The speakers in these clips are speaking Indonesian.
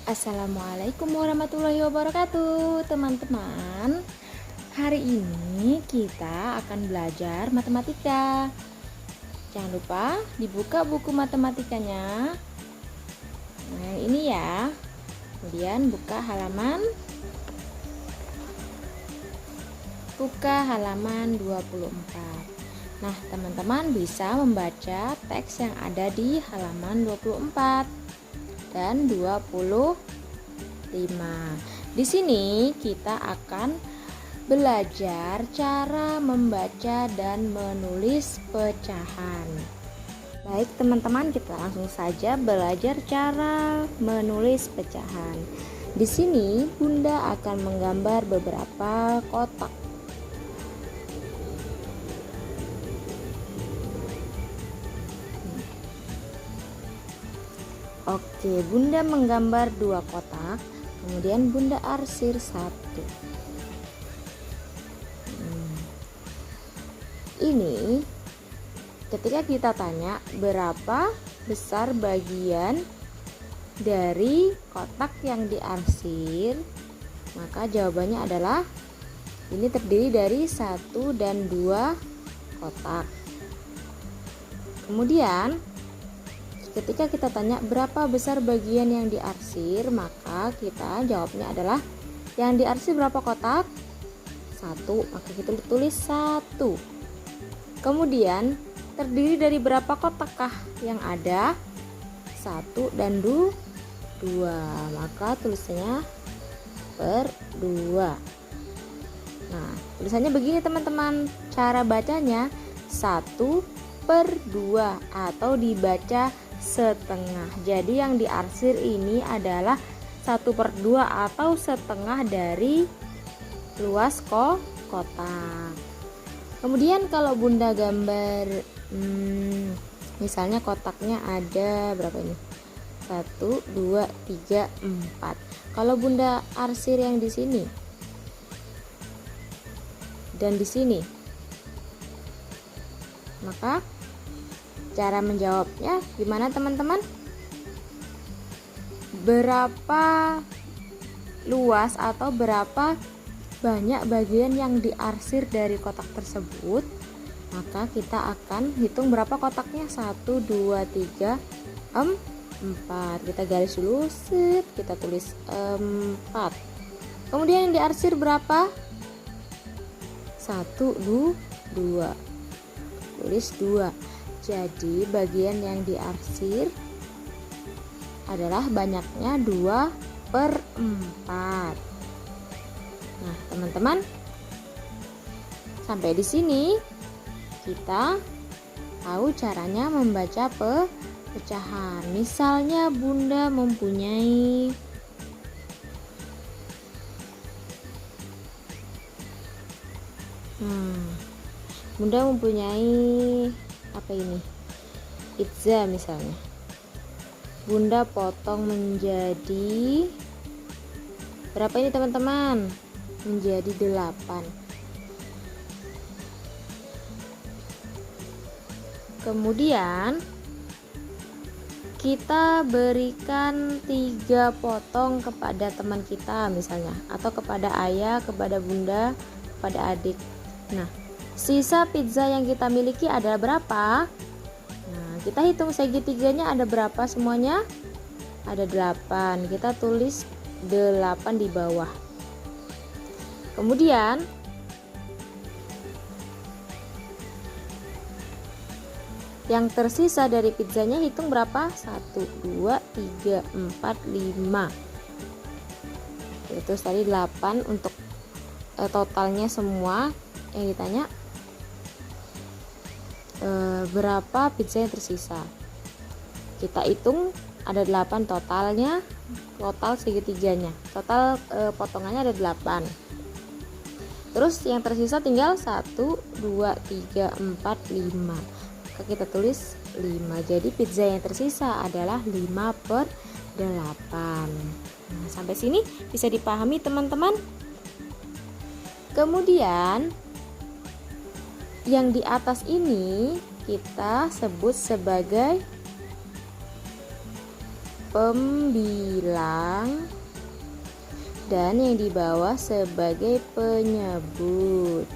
Assalamualaikum warahmatullahi wabarakatuh, teman-teman. Hari ini kita akan belajar matematika. Jangan lupa dibuka buku matematikanya. Nah, yang ini ya. Kemudian buka halaman 24. Nah, teman-teman bisa membaca teks yang ada di halaman 24 dan 25. Di sini kita akan belajar cara membaca dan menulis pecahan. Baik teman-teman, kita langsung saja belajar cara menulis pecahan. Di sini Bunda akan menggambar beberapa kotak. Oke, Bunda menggambar 2 kotak, kemudian Bunda arsir 1. Ini ketika kita tanya berapa besar bagian dari kotak yang diarsir, maka jawabannya adalah ini terdiri dari 1 dan 2 kotak. Kemudian ketika kita tanya berapa besar bagian yang diarsir, maka kita jawabnya adalah yang diarsir berapa kotak? 1, maka kita tulis 1. Kemudian terdiri dari berapa kotakkah yang ada? 1 dan 2, maka tulisannya per 2. Nah, tulisannya begini teman-teman. Cara bacanya 1/2 atau dibaca setengah. Jadi yang diarsir ini adalah 1/2 atau setengah dari luas kotak. Kemudian kalau Bunda gambar misalnya kotaknya ada berapa ini? 1, 2, 3, 4. Kalau Bunda arsir yang di sini dan di sini, maka cara menjawabnya gimana teman-teman? Berapa luas atau berapa banyak bagian yang diarsir dari kotak tersebut? Maka kita akan hitung berapa kotaknya. 1, 2, 3, 4. Kita garis dulu, set, kita tulis 4. Kemudian yang diarsir berapa? 1, 2. Tulis 2. Jadi bagian yang diarsir adalah banyaknya 2/4. Nah, teman-teman, sampai di sini kita tahu caranya membaca pecahan. Misalnya Bunda mempunyai apa ini? Pizza misalnya. Bunda potong menjadi berapa ini teman-teman? Menjadi 8. Kemudian kita berikan 3 potong kepada teman kita misalnya, atau kepada ayah, kepada Bunda, kepada adik. Nah, sisa pizza yang kita miliki ada berapa? Nah, kita hitung segitiganya ada berapa semuanya? Ada 8. Kita tulis 8 di bawah. Kemudian yang tersisa dari pizzanya hitung berapa? 1, 2, 3, 4, 5. Itu tadi 8 untuk totalnya semua. Yang ditanya berapa pizza yang tersisa. Kita hitung ada 8 totalnya, total segitiganya. Total potongannya ada 8. Terus yang tersisa tinggal 1, 2, 3, 4, 5. Maka kita tulis 5. Jadi pizza yang tersisa adalah 5/8. Nah, sampai sini bisa dipahami teman-teman? Kemudian yang di atas ini kita sebut sebagai pembilang dan yang di bawah sebagai penyebut.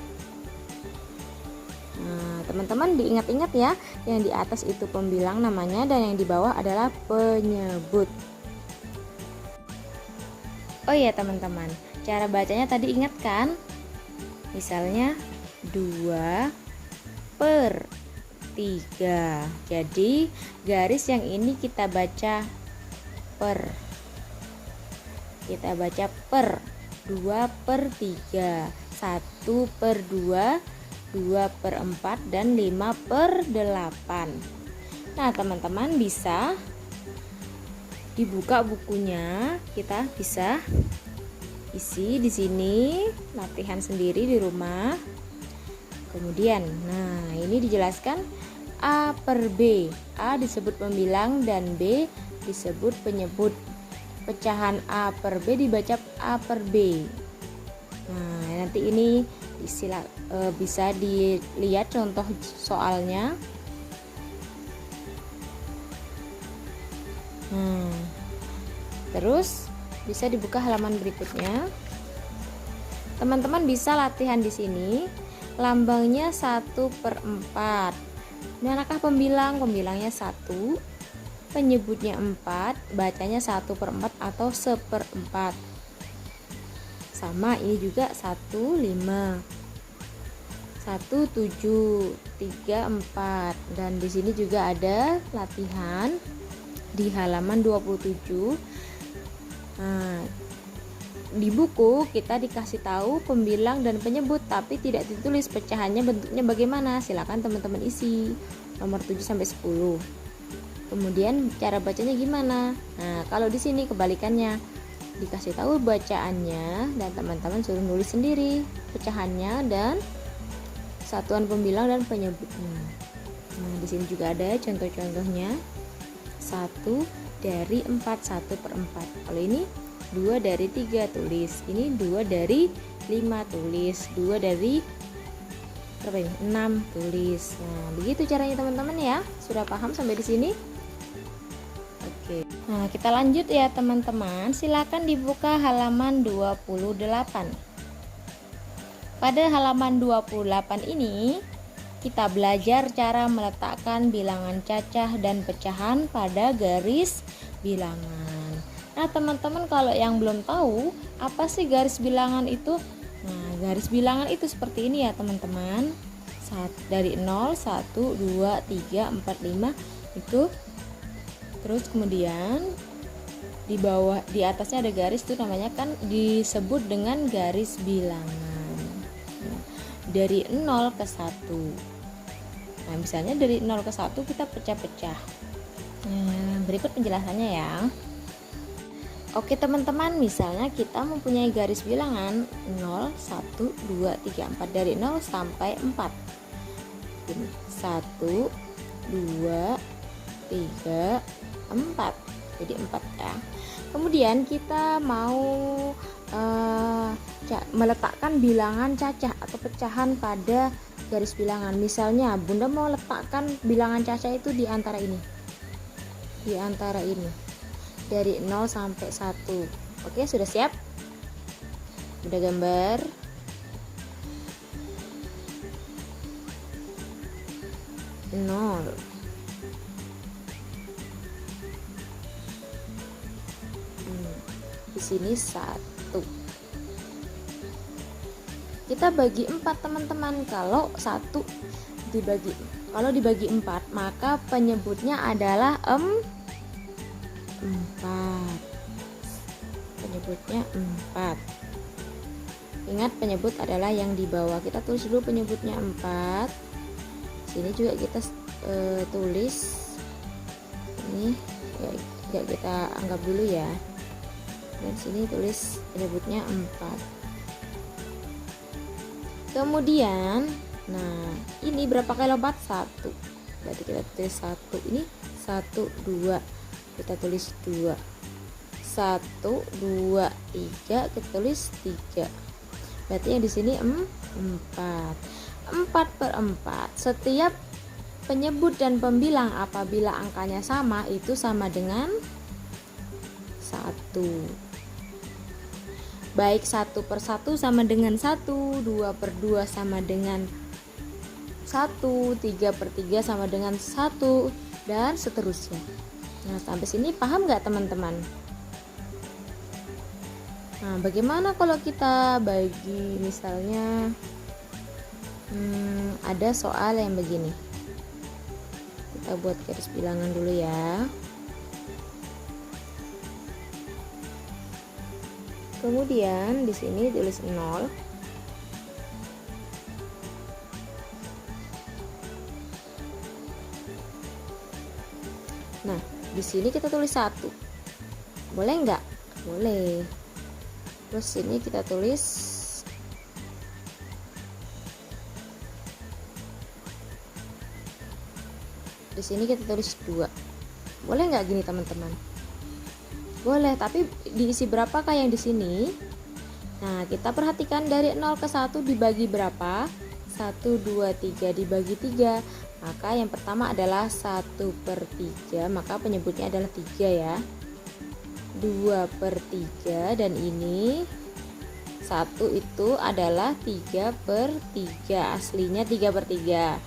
Nah, teman-teman diingat-ingat ya, yang di atas itu pembilang namanya dan yang di bawah adalah penyebut. Oh iya teman-teman, cara bacanya tadi ingat kan? Misalnya 2/3. Jadi garis yang ini kita baca per. Kita baca per 2/3, 1/2, 2/4 dan 5/8. Nah teman-teman bisa dibuka bukunya, kita bisa isi di sini latihan sendiri di rumah. Kemudian nah ini dijelaskan A per B, A disebut pembilang dan B disebut penyebut. Pecahan A per B dibaca A per B. Nah nanti ini bisa dilihat contoh soalnya. Terus bisa dibuka halaman berikutnya. Teman-teman bisa latihan di sini. Lambangnya 1/4. Manakah pembilang? Pembilangnya 1. Penyebutnya 4. Bacanya 1/4 atau 1/4. Sama ini juga 1, 5, 1, 7, 3, 4. Dan di sini juga ada latihan di halaman 27. Nah, di buku kita dikasih tahu pembilang dan penyebut tapi tidak ditulis pecahannya bentuknya bagaimana. Silakan teman-teman isi nomor 7 sampai 10. Kemudian cara bacanya gimana? Nah, kalau di sini kebalikannya. Dikasih tahu bacaannya dan teman-teman suruh nulis sendiri pecahannya dan satuan pembilang dan penyebutnya. Nah, di sini juga ada contoh-contohnya. 1/4, 1/4. Kalau ini 2/3 tulis. Ini 2/5 tulis. 2/6 tulis. Nah, begitu caranya teman-teman ya. Sudah paham sampai di sini? Oke. Nah, kita lanjut ya teman-teman. Silakan dibuka halaman 28. Pada halaman 28 ini kita belajar cara meletakkan bilangan cacah dan pecahan pada garis bilangan. Nah teman-teman, kalau yang belum tahu apa sih garis bilangan itu? Nah, garis bilangan itu seperti ini ya teman-teman. Dari 0, 1, 2, 3, 4, 5 itu. Terus kemudian di bawah, di atasnya ada garis, itu namanya kan disebut dengan garis bilangan. Dari 0 ke 1. Nah, misalnya dari 0 ke 1 kita pecah-pecah. Berikut penjelasannya ya. Oke teman-teman, misalnya kita mempunyai garis bilangan 0, 1, 2, 3, 4 dari 0 sampai 4. 1, 2, 3, 4. Jadi 4 ya. Kemudian kita mau meletakkan bilangan cacah atau pecahan pada garis bilangan. Misalnya Bunda mau letakkan bilangan cacah itu di antara ini. Di antara ini. Dari 0 sampai 1. Oke, sudah siap? Udah gambar? Nol. Di sini 1. Kita bagi 4 teman-teman. Kalau dibagi 4 maka penyebutnya adalah 4. Penyebutnya 4. Ingat, penyebut adalah yang di bawah. Kita tulis dulu penyebutnya 4. Sini juga kita tulis ini ya, kita anggap dulu ya. Dan sini tulis penyebutnya 4. Kemudian, nah ini berapa kali lompat? 1. Berarti kita tulis 1. Ini 1, 2. Kita tulis 2. 1, 2, 3. Kita tulis 3. Berarti yang di sini 4. 4/4. Setiap penyebut dan pembilang apabila angkanya sama itu sama dengan Baik 1/1 sama dengan 1, 2/2 sama dengan 1, 3/3 sama dengan 1, dan seterusnya. Nah, sampai sini paham nggak teman-teman? Nah, bagaimana kalau kita bagi misalnya ada soal yang begini. Kita buat garis bilangan dulu ya. Kemudian di sini tulis 0. Nah, di sini kita tulis 1. Boleh nggak? Boleh. Terus sini kita tulis di sini kita tulis 2. Boleh nggak gini teman-teman? Boleh, tapi diisi berapakah yang di sini? Nah, kita perhatikan dari 0 ke 1 dibagi berapa? 1, 2, 3 dibagi 3. Maka yang pertama adalah 1/3, maka penyebutnya adalah 3 ya. 2/3, dan ini 1 itu adalah 3/3, aslinya 3/3.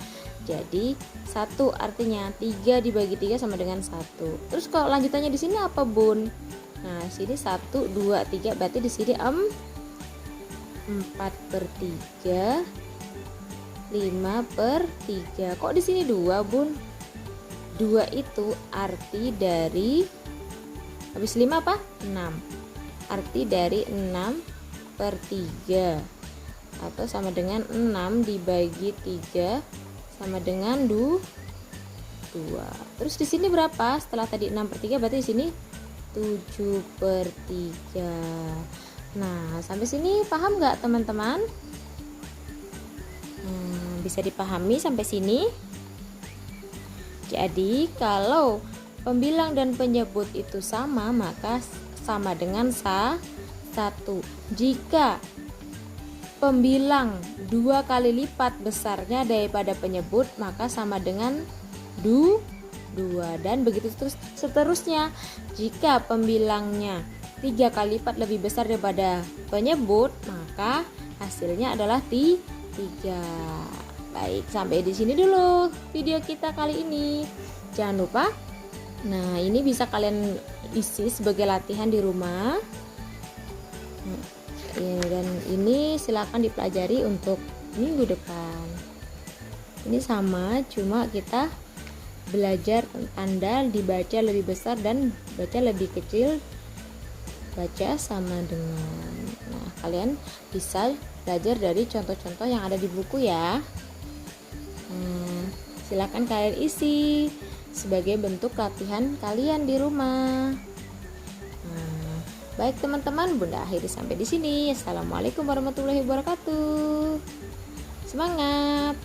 Jadi 1 artinya 3 dibagi 3 sama dengan 1. Terus kalau lanjutannya di sini apa, Bun? Nah, sini 1, 2, 3, berarti di sini 4/3, 5/3. Kok di sini 2, Bun? 2 itu arti dari habis 5 apa? 6. Arti dari 6/3 atau sama dengan 6 dibagi 3 sama dengan 2. Terus di sini berapa? Setelah tadi 6/3 berarti di sini 7/3. Nah, sampai sini paham nggak teman-teman? Bisa dipahami sampai sini? Jadi kalau pembilang dan penyebut itu sama, maka sama dengan 1. Jika pembilang 2 kali lipat besarnya daripada penyebut, maka sama dengan 2, dan begitu terus seterusnya. Jika pembilangnya 3 kali lipat lebih besar daripada penyebut, maka hasilnya adalah 3. Baik, sampai di sini dulu video kita kali ini. Jangan lupa, nah ini bisa kalian isi sebagai latihan di rumah. Dan ini silakan dipelajari untuk minggu depan. Ini sama, cuma kita belajar tanda dibaca lebih besar dan baca lebih kecil, baca sama dengan. Nah, kalian bisa belajar dari contoh-contoh yang ada di buku ya. Silakan kalian isi sebagai bentuk latihan kalian di rumah. Baik teman-teman, Bunda akhiri sampai di sini. Assalamualaikum warahmatullahi wabarakatuh. Semangat.